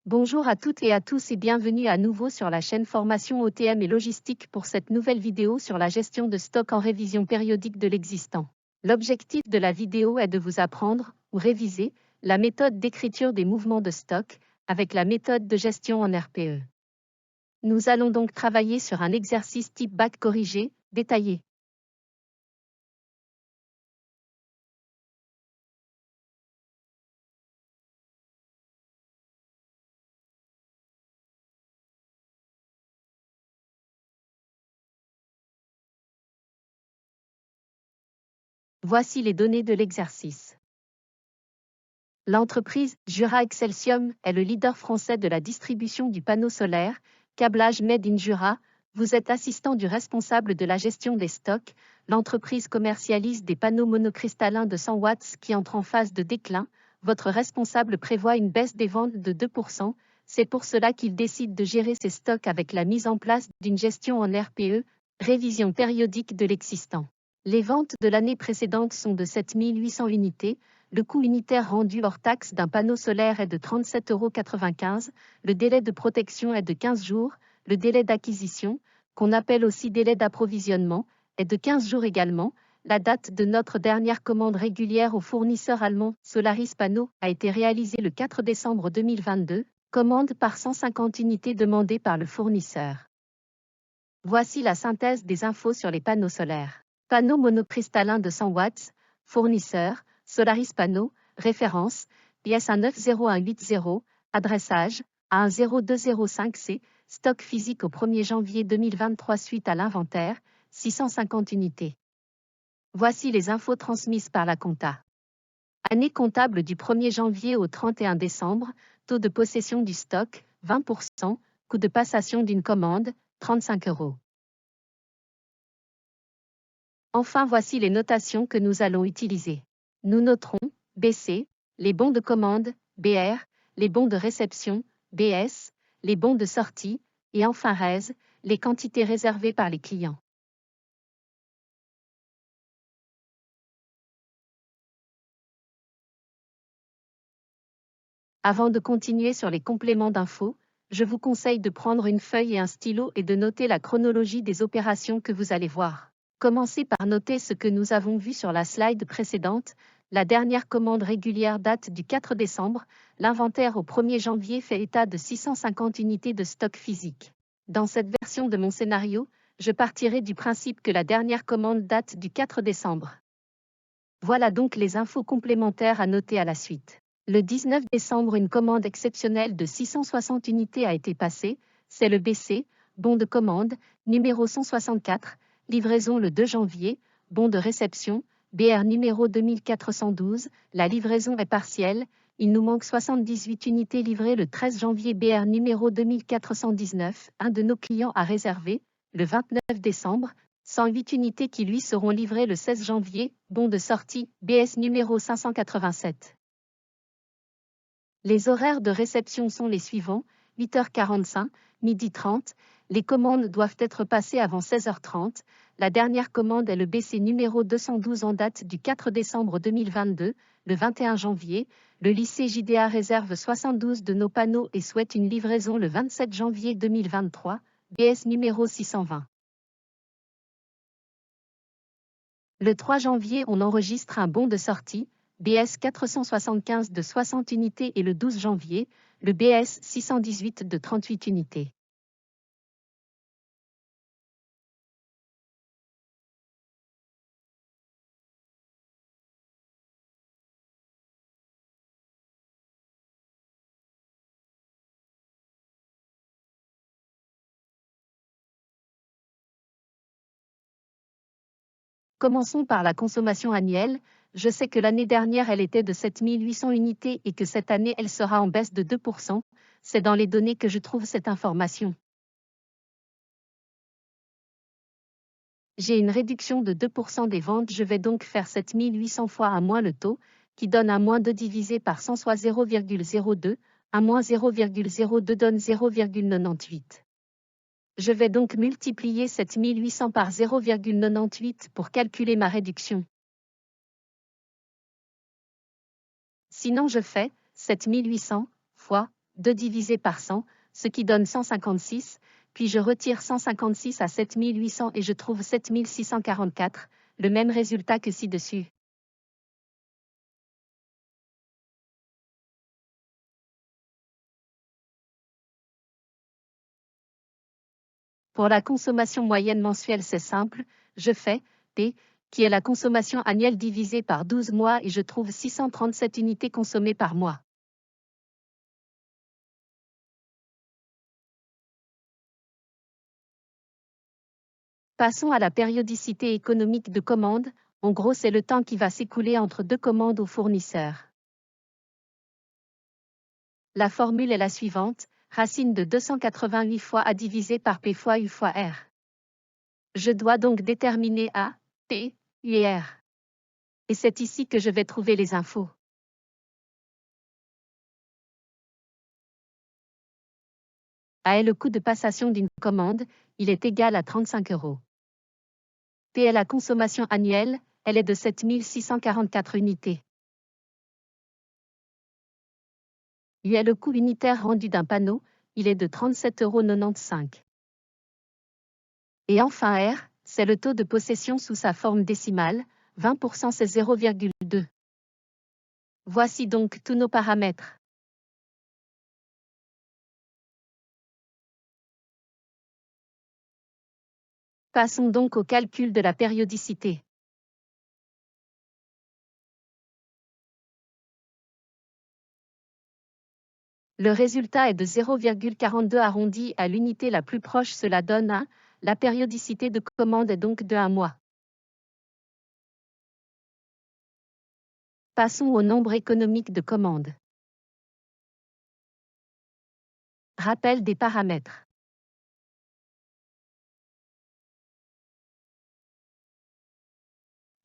Bonjour à toutes et à tous et bienvenue à nouveau sur la chaîne Formation OTM et Logistique pour cette nouvelle vidéo sur la gestion de stock en révision périodique de l'existant. L'objectif de la vidéo est de vous apprendre, ou réviser, la méthode d'écriture des mouvements de stock, avec la méthode de gestion en RPE. Nous allons donc travailler sur un exercice type bac corrigé, détaillé. Voici les données de l'exercice. L'entreprise Jura Excelsium est le leader français de la distribution du panneau solaire, câblage Made in Jura. Vous êtes assistant du responsable de la gestion des stocks. L'entreprise commercialise des panneaux monocristallins de 100 watts qui entrent en phase de déclin. Votre responsable prévoit une baisse des ventes de 2%. C'est pour cela qu'il décide de gérer ses stocks avec la mise en place d'une gestion en RPE, révision périodique de l'existant. Les ventes de l'année précédente sont de 7 800 unités. Le coût unitaire rendu hors taxe d'un panneau solaire est de 37,95 €. Le délai de protection est de 15 jours. Le délai d'acquisition, qu'on appelle aussi délai d'approvisionnement, est de 15 jours également. La date de notre dernière commande régulière au fournisseur allemand Solaris Panneau a été réalisée le 4 décembre 2022, commande par 150 unités demandées par le fournisseur. Voici la synthèse des infos sur les panneaux solaires. Panneau monocristallin de 100 watts, fournisseur, Solaris Panneau, référence, pièce 190180, adressage, A10205C, stock physique au 1er janvier 2023 suite à l'inventaire, 650 unités. Voici les infos transmises par la compta. Année comptable du 1er janvier au 31 décembre, taux de possession du stock, 20%, coût de passation d'une commande, 35 €. Enfin, voici les notations que nous allons utiliser. Nous noterons BC, les bons de commande, BR, les bons de réception, BS, les bons de sortie, et enfin RES, les quantités réservées par les clients. Avant de continuer sur les compléments d'infos, je vous conseille de prendre une feuille et un stylo et de noter la chronologie des opérations que vous allez voir. Commencez par noter ce que nous avons vu sur la slide précédente. La dernière commande régulière date du 4 décembre. L'inventaire au 1er janvier fait état de 650 unités de stock physique. Dans cette version de mon scénario, je partirai du principe que la dernière commande date du 4 décembre. Voilà donc les infos complémentaires à noter à la suite. Le 19 décembre, une commande exceptionnelle de 660 unités a été passée. C'est le BC, bon de commande, numéro 164, livraison le 2 janvier, bon de réception, BR numéro 2412, la livraison est partielle, il nous manque 78 unités livrées le 13 janvier, BR numéro 2419, un de nos clients a réservé, le 29 décembre, 108 unités qui lui seront livrées le 16 janvier, bon de sortie, BS numéro 587. Les horaires de réception sont les suivants, 8h45, 12h30, les commandes doivent être passées avant 16h30, la dernière commande est le BC numéro 212 en date du 4 décembre 2022, le 21 janvier, le lycée JDA réserve 72 de nos panneaux et souhaite une livraison le 27 janvier 2023, BS numéro 620. Le 3 janvier, on enregistre un bon de sortie, BS 475 de 60 unités et le 12 janvier, le BS 618 de 38 unités. Commençons par la consommation annuelle. Je sais que l'année dernière, elle était de 7 800 unités et que cette année, elle sera en baisse de 2%. C'est dans les données que je trouve cette information. J'ai une réduction de 2% des ventes, je vais donc faire 7 800 fois un moins le taux, qui donne un moins 2 divisé par 100 soit 0,02, un moins 0,02 donne 0,98. Je vais donc multiplier 7 800 par 0,98 pour calculer ma réduction. Sinon je fais 7 800 fois 2 divisé par 100, ce qui donne 156, puis je retire 156 à 7800 et je trouve 7644, le même résultat que ci-dessus. Pour la consommation moyenne mensuelle, c'est simple, je fais P, qui est la consommation annuelle divisée par 12 mois et je trouve 637 unités consommées par mois. Passons à la périodicité économique de commande, en gros c'est le temps qui va s'écouler entre deux commandes au fournisseur. La formule est la suivante, racine de 288 fois A divisé par P fois U fois R. Je dois donc déterminer A, P, U et R. Et c'est ici que je vais trouver les infos. A est le coût de passation d'une commande, il est égal à 35 €. P est la consommation annuelle, elle est de 7644 unités. U est le coût unitaire rendu d'un panneau, il est de 37,95 €. Et enfin R, c'est le taux de possession sous sa forme décimale, 20% c'est 0,2. Voici donc tous nos paramètres. Passons donc au calcul de la périodicité. Le résultat est de 0,42 arrondi à l'unité la plus proche, cela donne 1, la périodicité de commande est donc de 1 mois. Passons au nombre économique de commande. Rappel des paramètres.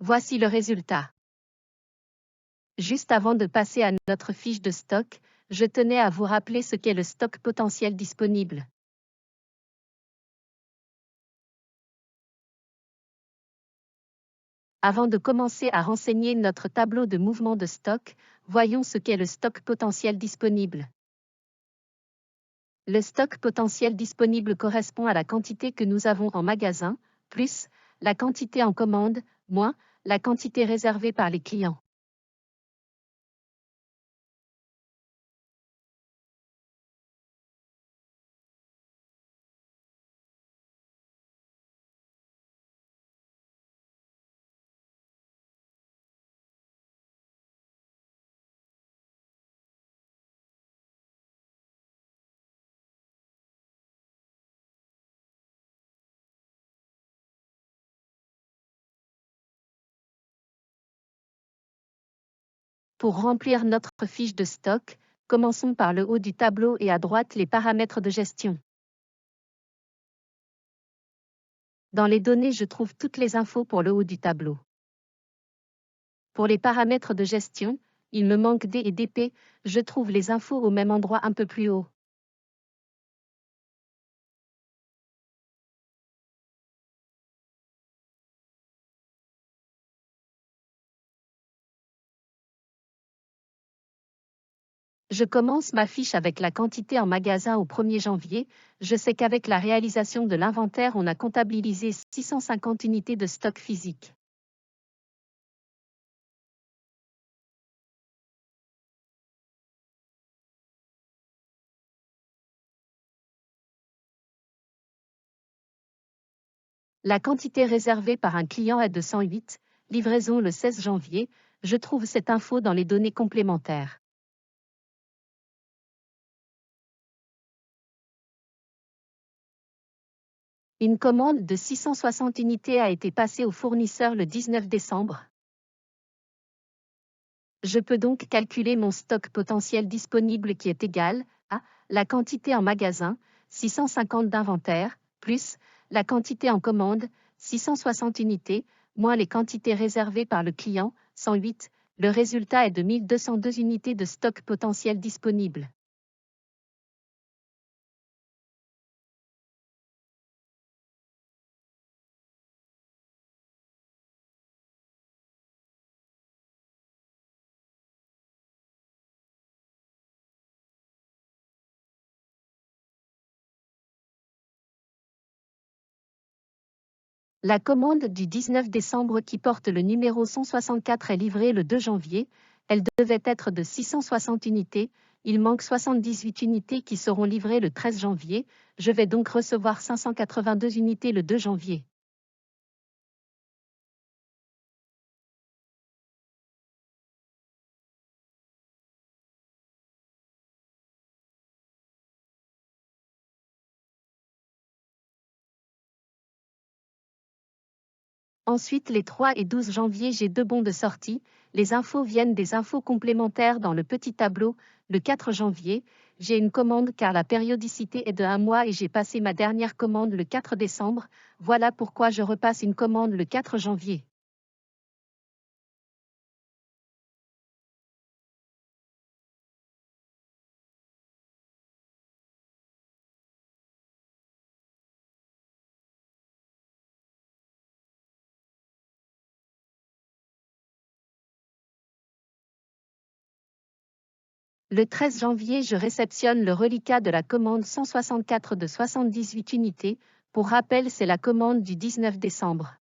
Voici le résultat. Juste avant de passer à notre fiche de stock, je tenais à vous rappeler ce qu'est le stock potentiel disponible. Avant de commencer à renseigner notre tableau de mouvement de stock, voyons ce qu'est le stock potentiel disponible. Le stock potentiel disponible correspond à la quantité que nous avons en magasin, plus la quantité en commande, moins la quantité réservée par les clients. Pour remplir notre fiche de stock, commençons par le haut du tableau et à droite les paramètres de gestion. Dans les données, je trouve toutes les infos pour le haut du tableau. Pour les paramètres de gestion, il me manque D et DP, je trouve les infos au même endroit un peu plus haut. Je commence ma fiche avec la quantité en magasin au 1er janvier, je sais qu'avec la réalisation de l'inventaire on a comptabilisé 650 unités de stock physique. La quantité réservée par un client est de 108, livraison le 16 janvier, je trouve cette info dans les données complémentaires. Une commande de 660 unités a été passée au fournisseur le 19 décembre. Je peux donc calculer mon stock potentiel disponible qui est égal à la quantité en magasin, 650 d'inventaire, plus la quantité en commande, 660 unités, moins les quantités réservées par le client, 108. Le résultat est de 1202 unités de stock potentiel disponible. La commande du 19 décembre qui porte le numéro 164 est livrée le 2 janvier. Elle devait être de 660 unités. Il manque 78 unités qui seront livrées le 13 janvier. Je vais donc recevoir 582 unités le 2 janvier. Ensuite, les 3 et 12 janvier, j'ai 2 bons de sortie. Les infos viennent des infos complémentaires dans le petit tableau. Le 4 janvier, j'ai une commande car la périodicité est de 1 mois et j'ai passé ma dernière commande le 4 décembre. Voilà pourquoi je repasse une commande le 4 janvier. Le 13 janvier, je réceptionne le reliquat de la commande 164 de 78 unités. Pour rappel, c'est la commande du 19 décembre.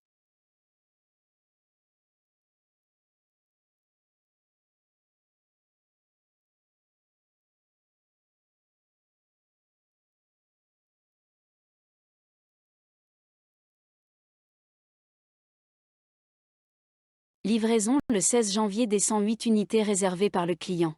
Livraison le 16 janvier des 108 unités réservées par le client.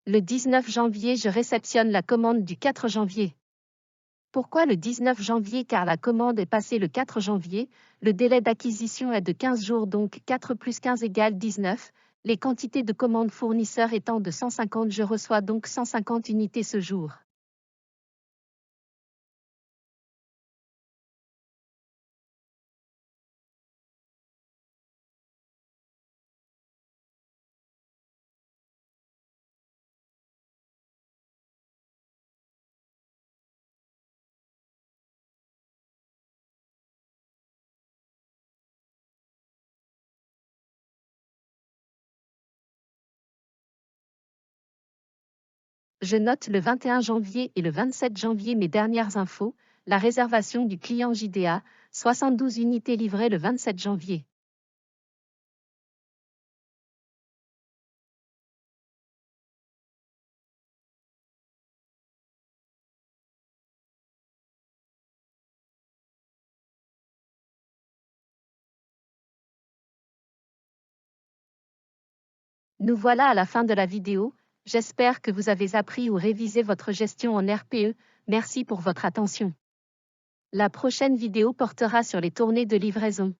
Le 19 janvier, je réceptionne la commande du 4 janvier. Pourquoi le 19 janvier? Car la commande est passée le 4 janvier, le délai d'acquisition est de 15 jours donc 4 plus 15 égale 19, les quantités de commandes fournisseurs étant de 150, je reçois donc 150 unités ce jour. Je note le 21 janvier et le 27 janvier mes dernières infos, la réservation du client JDA, 72 unités livrées le 27 janvier. Nous voilà à la fin de la vidéo, j'espère que vous avez appris ou révisé votre gestion en RPE, merci pour votre attention. La prochaine vidéo portera sur les tournées de livraison.